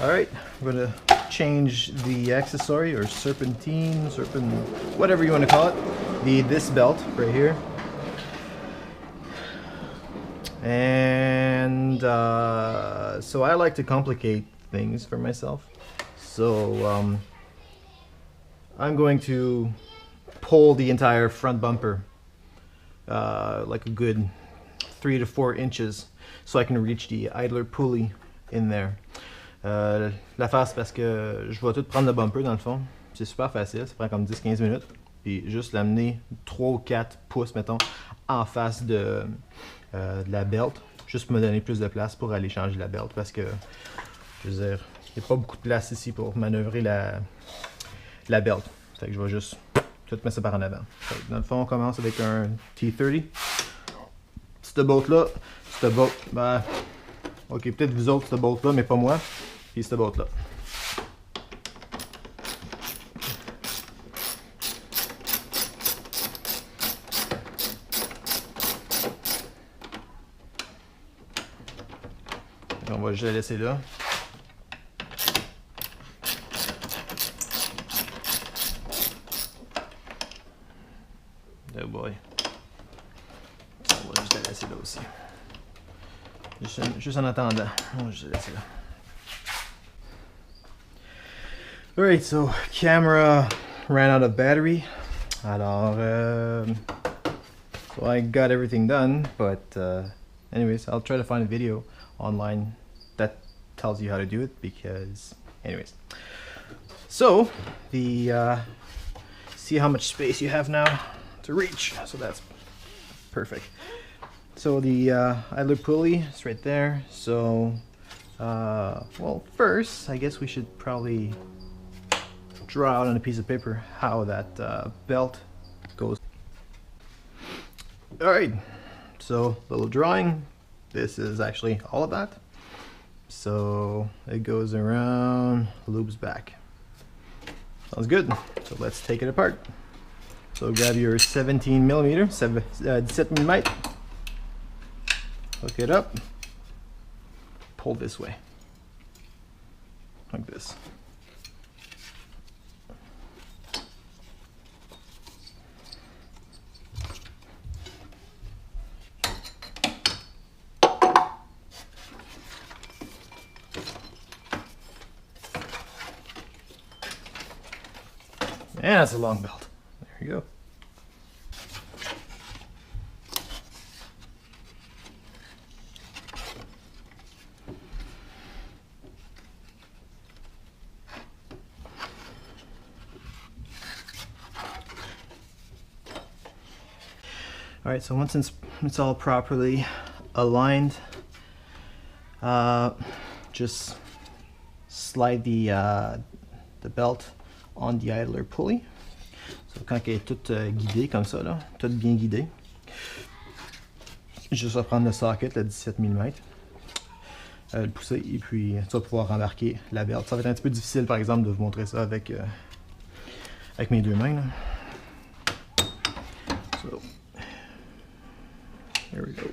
Alright, I'm going to change the accessory or serpentine, whatever you want to call it. This belt right here. And so I like to complicate things for myself. So I'm going to pull the entire front bumper like a good 3 to 4 inches so I can reach the idler pulley in there. L'affaire c'est parce que je vais tout prendre le bumper dans le fond. C'est super facile, ça prend comme 10-15 minutes. Puis juste l'amener 3 ou 4 pouces, mettons, en face de la belt. Juste pour me donner plus de place pour aller changer la belt. Parce que, je veux dire, il n'y a pas beaucoup de place ici pour manœuvrer la belt. Fait que je vais juste tout mettre ça par en avant. Fait que dans le fond, on commence avec un T30. Cette bolt-là, ben, ok, peut-être vous autres, cette bolt-là, mais pas moi. Puis cette bolt-là. On va juste la laisser là. Oh boy. On va juste la laisser là aussi. Juste en attendant. On va juste la laisser là. Alright, so camera ran out of battery. Alors, so I got everything done, but anyways, I'll try to find a video online that tells you how to do it because, anyways. So, see how much space you have now to reach. So that's perfect. So the idler pulley is right there. So, well, first, I guess we should probably draw out on a piece of paper how that belt goes. Alright, so little drawing. This is actually all of that. So it goes around, loops back. Sounds good. So let's take it apart. So grab your 17 millimeter, 17 mm. Hook it up. Pull this way, like this. And that's a long belt. There you go. Alright, so once it's all properly aligned, just slide the belt on the idler pulley. So quand elle est toute guidée comme ça, là, toute bien guidée, juste à prendre le socket, le 17 mm, le pousser et puis tu vas pouvoir embarquer la belt. Ça va être un petit peu difficile par exemple de vous montrer ça avec mes deux mains. Là. So, there we go.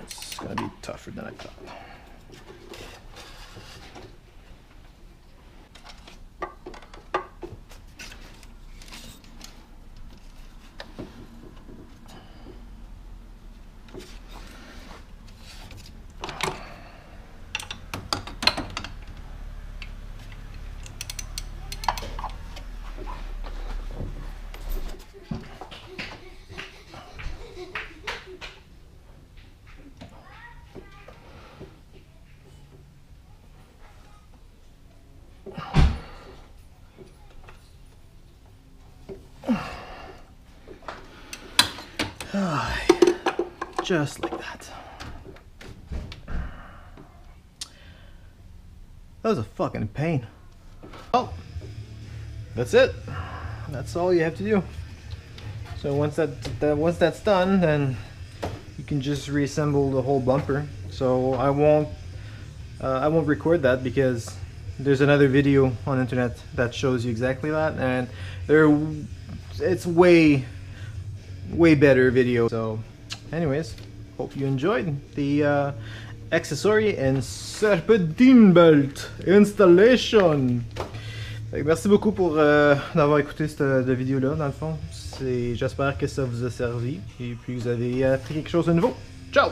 It's gonna be tougher than I thought. Just like that. That was a fucking pain. Oh, that's it. That's all you have to do. So once that's done, then you can just reassemble the whole bumper. So I won't record that because there's another video on internet that shows you exactly that, and it's way better video. So anyways, hope you enjoyed the accessory and Serpentine belt installation. Merci beaucoup pour d'avoir écouté cette vidéo-là, dans le fond. J'espère que ça vous a servi et puis vous avez appris quelque chose de nouveau. Ciao!